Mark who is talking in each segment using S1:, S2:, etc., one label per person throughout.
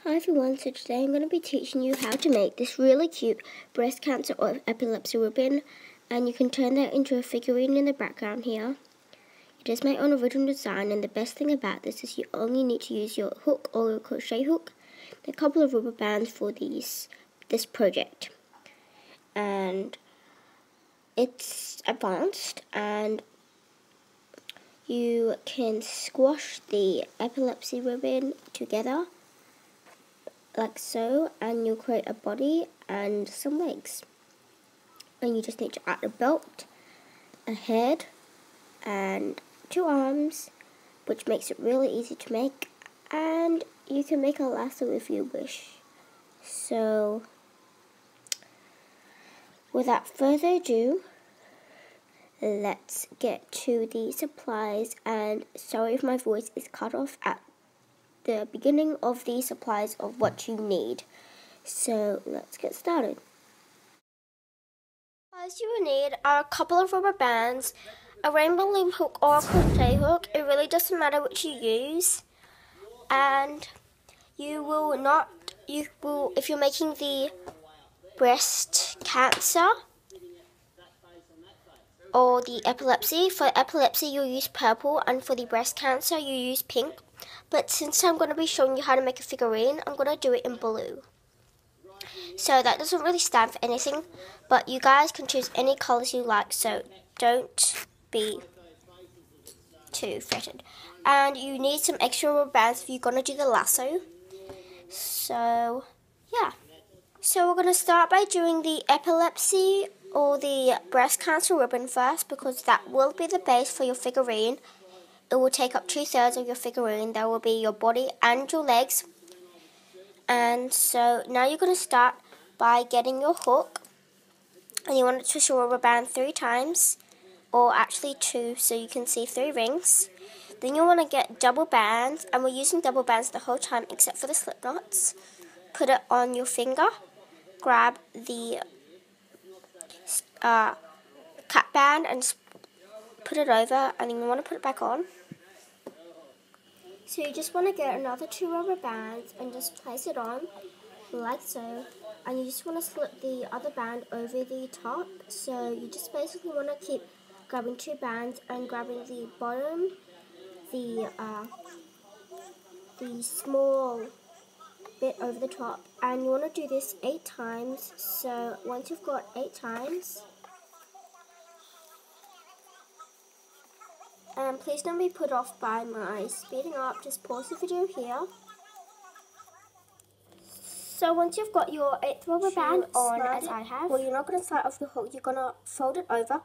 S1: Hi everyone, so today I'm going to be teaching you how to make this really cute breast cancer or epilepsy ribbon, and you can turn that into a figurine in the background here. It is my own original design, and the best thing about this is you only need to use your hook or your crochet hook and a couple of rubber bands for this project. And it's advanced, and you can squash the epilepsy ribbon together like so, and you'll create a body and some legs, and you just need to add a belt, a head and 2 arms, which makes it really easy to make, and you can make a lasso if you wish. So without further ado, let's get to the supplies. And sorry if my voice is cut off at the beginning of the supplies of what you need. So let's get started. Supplies you will need are a couple of rubber bands, a rainbow loom hook or a crochet hook. It really doesn't matter which you use. And if you're making the breast cancer or the epilepsy, for epilepsy you'll use purple, and for the breast cancer you use pink. But since I'm going to be showing you how to make a figurine, I'm going to do it in blue. So that doesn't really stand for anything, but you guys can choose any colours you like, so don't be too fretted. And you need some extra rubber bands if you're going to do the lasso. So, yeah. So we're going to start by doing the epilepsy or the breast cancer ribbon first, because that will be the base for your figurine. It will take up 2/3 of your figurine. That will be your body and your legs. And so now you're going to start by getting your hook, and you want to twist your rubber band 3 times, or actually 2, so you can see 3 rings. Then you want to get double bands, and we're using double bands the whole time except for the slip knots. Put it on your finger, grab the cap band and put it over, and then you want to put it back on. So you just want to get another 2 rubber bands and just place it on, like so. And you just want to slip the other band over the top. So you just basically want to keep grabbing 2 bands and grabbing the bottom, the small bit over the top. And you want to do this 8 times. So once you've got 8 times, and please don't be put off by my speeding up, just pause the video here. So once you've got your 8th rubber band on, as I have, well, you're not going to start off your hook, you're going to fold it over,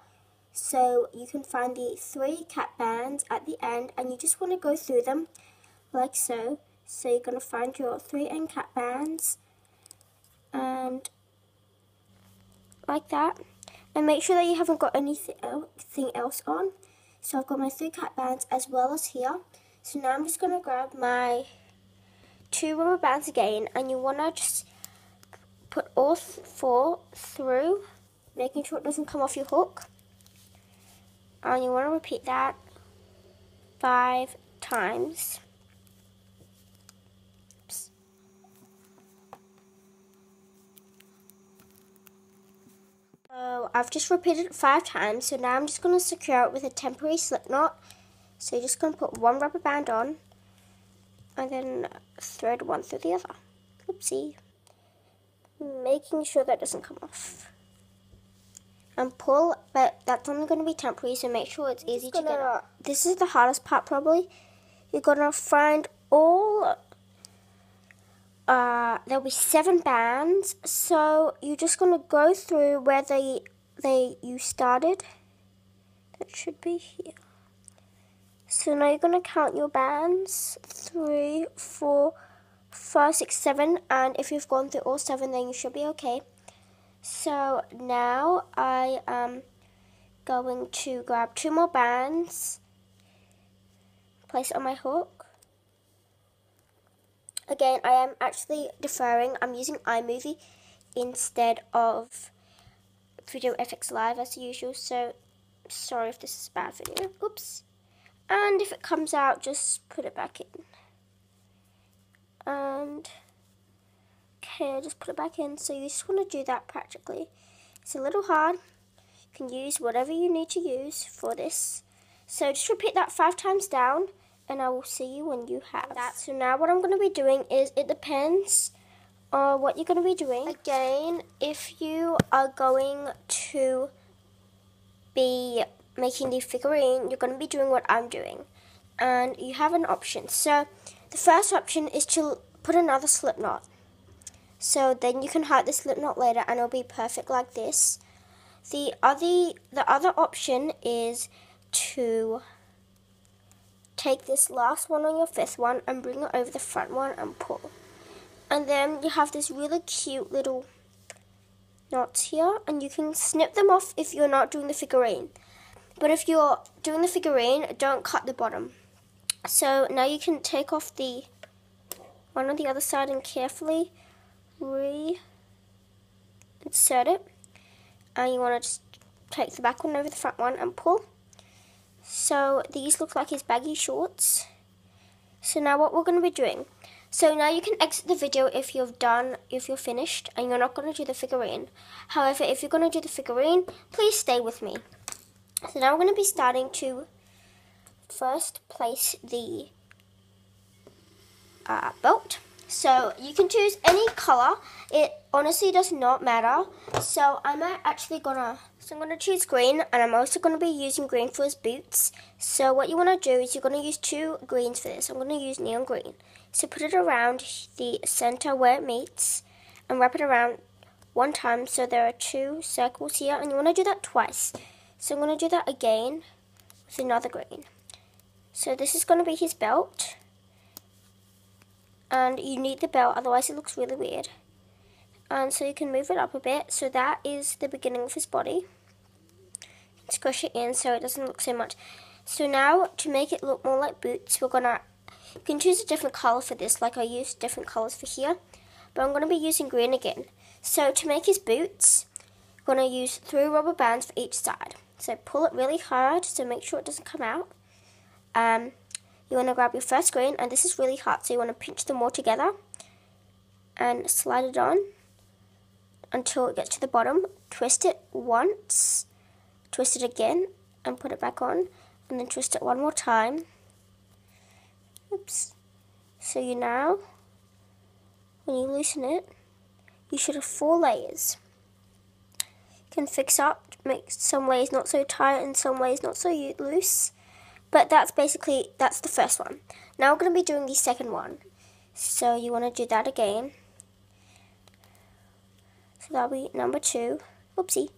S1: so you can find the 3 cap bands at the end, and you just want to go through them, like so. So you're going to find your 3 end cap bands, and like that, and make sure that you haven't got anything else on. So I've got my 3 cap bands as well as here. So now I'm just going to grab my 2 rubber bands again, and you want to just put all 4 through, making sure it doesn't come off your hook. And you want to repeat that 5 times. Oops. So I've just repeated it 5 times, so now I'm just going to secure it with a temporary slip knot. So you're just going to put 1 rubber band on, and then thread 1 through the other. Oopsie. Making sure that doesn't come off. And pull, but that's only going to be temporary, so make sure it's easy to get out. This is the hardest part probably. You're going to find all, there'll be 7 bands, so you're just going to go through where you started. That should be here. So now you're going to count your bands, 3, 4, 5, 6, 7, and if you've gone through all 7, then you should be okay. So now I am going to grab 2 more bands, place it on my hook. Again, I am actually deferring. I'm using iMovie instead of Video FX Live as usual, so sorry if this is a bad video. Oops. And if it comes out, just put it back in. And here, just put it back in. So you just want to do that practically. It's a little hard. You can use whatever you need to use for this. So just repeat that 5 times down, and I will see you when you have that. So now what I'm going to be doing is, it depends on what you're going to be doing. Again, if you are going to be making the figurine, you're going to be doing what I'm doing. And you have an option. So the first option is to put another slip knot. So then you can hide the slip knot later and it'll be perfect like this. The other option is to take this last one on your 5th one and bring it over the front one and pull. And then you have this really cute little knots here, and you can snip them off if you're not doing the figurine. But if you're doing the figurine, don't cut the bottom. So now you can take off the one on the other side and carefully reinsert it. And you want to just take the back one over the front one and pull. So these look like his baggy shorts. So now what we're going to be doing. So now you can exit the video if you're finished and you're not going to do the figurine. However, if you're going to do the figurine, please stay with me. So now we're going to be starting to first place the belt. So you can choose any color. It honestly does not matter. So I'm gonna choose green, and I'm also gonna be using green for his boots. So what you wanna do is you're gonna use 2 greens for this. I'm gonna use neon green. So put it around the center where it meets and wrap it around 1 time. So there are 2 circles here, and you wanna do that twice. So I'm gonna do that again with another green. So this is gonna be his belt. And you need the belt, otherwise it looks really weird. And so you can move it up a bit. So that is the beginning of his body. Squish it in so it doesn't look so much. So now to make it look more like boots, you can choose a different color for this, like I used different colors for here. But I'm gonna be using green again. So to make his boots, I'm gonna use 3 rubber bands for each side. So pull it really hard, so make sure it doesn't come out. You want to grab your first green, and this is really hard, so you want to pinch them all together and slide it on until it gets to the bottom. Twist it once, twist it again, and put it back on, and then twist it one more time. Oops. So when you loosen it, you should have 4 layers. You can fix up, make some layers not so tight and some layers not so loose. But that's the first one. Now we're going to be doing the second one. So you want to do that again. So that'll be number 2. Oopsie.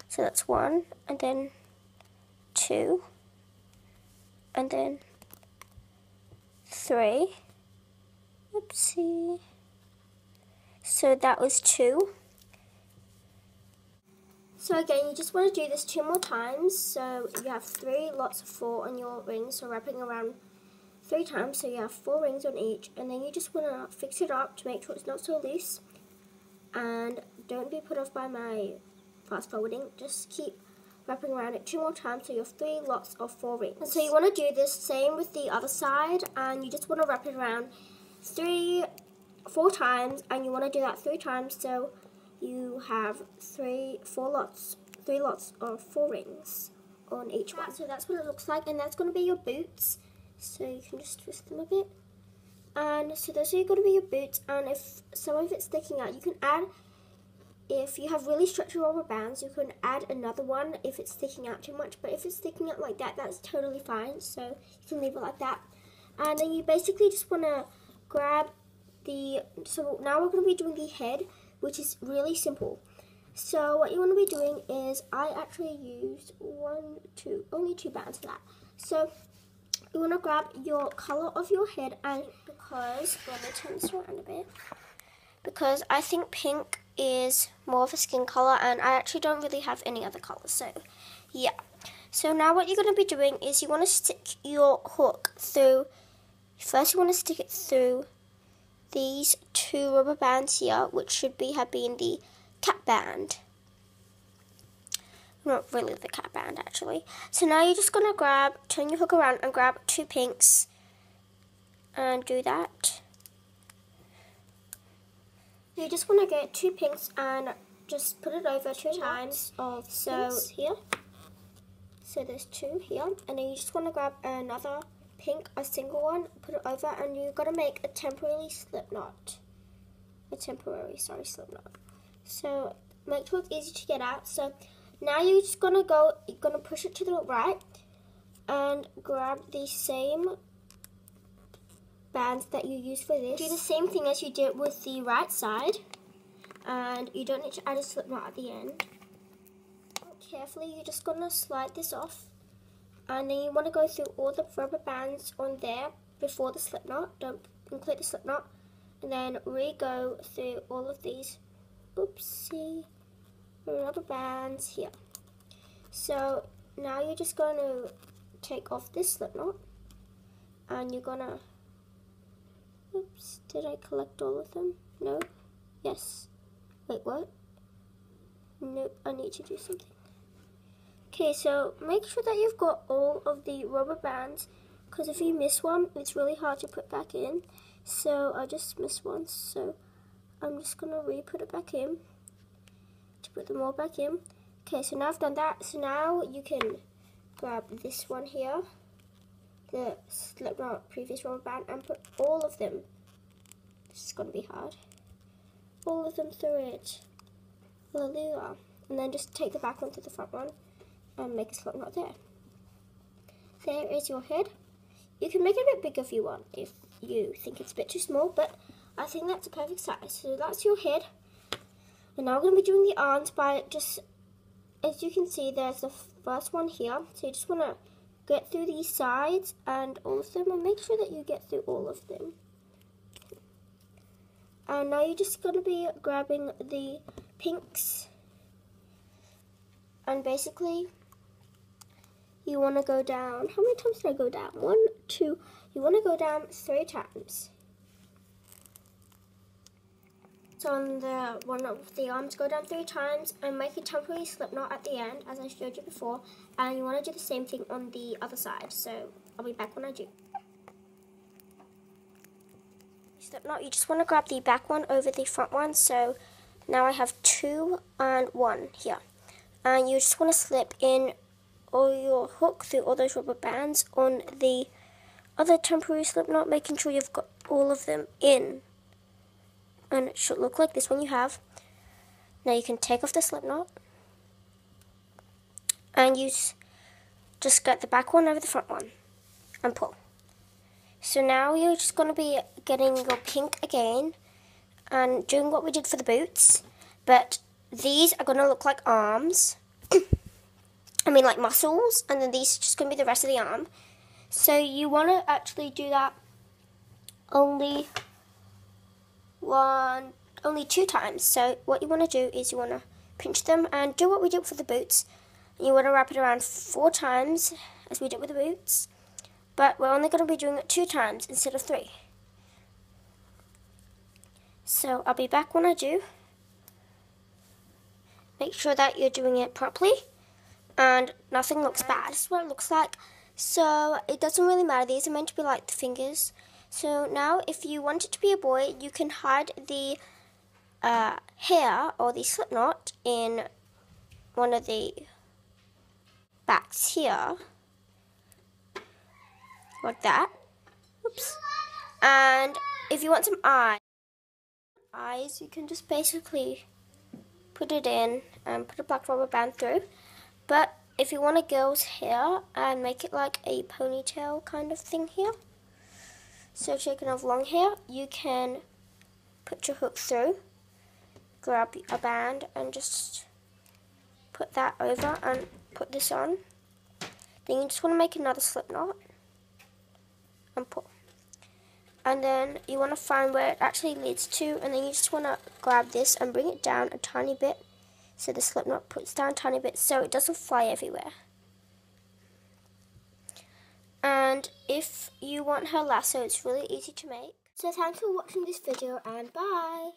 S1: So that's 1, and then 2, and then 3. Oopsie. So that was 2. So again, you just want to do this 2 more times. So you have 3 lots of 4 on your rings, so wrapping around 3 times, so you have 4 rings on each. And then you just want to fix it up to make sure it's not so loose. And don't be put off by my fast forwarding. Just keep wrapping around it 2 more times, so you have 3 lots of 4 rings. And so you want to do this same with the other side, and you just want to wrap it around 4 times, and you want to do that 3 times, so you have 3 lots of 4 rings on each one. So that's what it looks like, and that's going to be your boots. So you can just twist them a bit. And so those are going to be your boots, and if some of it's sticking out, you can add, if you have really stretchy rubber bands, you can add another one if it's sticking out too much. But if it's sticking out like that, that's totally fine, so you can leave it like that. And then you basically just want to grab so now we're going to be doing the head, which is really simple. So what you want to be doing is, I actually used only 2 bands for that. So you want to grab your color of your head, and let me turn this around a bit, because I think pink is more of a skin color, and I actually don't really have any other colors. So yeah. So now what you're going to be doing is you want to stick your hook through. First you want to stick it through these 2 rubber bands here, which have been the cap band. Not really the cap band, actually. So now you're just going to turn your hook around and grab 2 pinks and do that. You just want to get 2 pinks and just put it over 2 times of pinks here. So there's 2 here, and then you just want to grab another pink, a single one, put it over, and you've got to make a temporary slip knot. Slip knot. So make sure it's easy to get out. So now you're just gonna push it to the right and grab the same bands that you use for this. Do the same thing as you did with the right side, and you don't need to add a slip knot at the end. Carefully, you're just gonna slide this off, and then you want to go through all the rubber bands on there before the slip knot. Don't include the slip knot, and then re-go through all of these rubber bands here. So now you're just going to take off this slip knot, and you're gonna, did I collect all of them? No? Yes. Wait, what? No, I need to do something. Okay, so make sure that you've got all of the rubber bands, because if you miss one, it's really hard to put back in. So I just missed one, so I'm just going to re-put it back in to put them all back in. Okay, so now I've done that. So now you can grab this one here, the slip knot previous rubber band, and put all of them, this is going to be hard, all of them through it. Hallelujah. And then just take the back one to the front one and make a slip knot there. There is your head. You can make it a bit bigger if you want, if you think it's a bit too small, but I think that's a perfect size. So that's your head. And now we're going to be doing the arms by just, as you can see, there's the first one here. So you just want to get through these sides and all of them, and make sure that you get through all of them. And now you're just going to be grabbing the pinks, and basically you want to go down, how many times did I go down? 1, 2, you want to go down 3 times. So on the one of the arms, go down 3 times and make a temporary slip knot at the end, as I showed you before, and you want to do the same thing on the other side. So I'll be back when I do. Slip knot, you just want to grab the back one over the front one. So now I have 2 and 1 here, and you just want to slip in all your hook through all those rubber bands on the other temporary slip knot, making sure you've got all of them in, and it should look like this one you have. Now you can take off the slip knot and use, just get the back one over the front one and pull. So now you're just going to be getting your pink again and doing what we did for the boots, but these are going to look like arms. I mean like muscles, and then these are just going to be the rest of the arm. So you want to actually do that only 2 times. So what you want to do is you want to pinch them and do what we did for the boots. And you want to wrap it around 4 times as we did with the boots, but we're only going to be doing it 2 times instead of 3. So I'll be back when I do. Make sure that you're doing it properly and nothing looks bad. This is what it looks like. So it doesn't really matter. These are meant to be like the fingers. So now if you want it to be a boy, you can hide the hair or the slip knot in one of the backs here, like that. Oops. And if you want some eyes, you can just basically put it in and put a black rubber band through. But if you want a girl's hair and make it like a ponytail kind of thing here, so taking off long hair, you can put your hook through, grab a band and just put that over and put this on. Then you just want to make another slip knot and pull. And then you want to find where it actually leads to, and then you just want to grab this and bring it down a tiny bit, so the slip knot puts down a tiny bit so it doesn't fly everywhere. And if you want her lasso, it's really easy to make. So thanks for watching this video, and bye!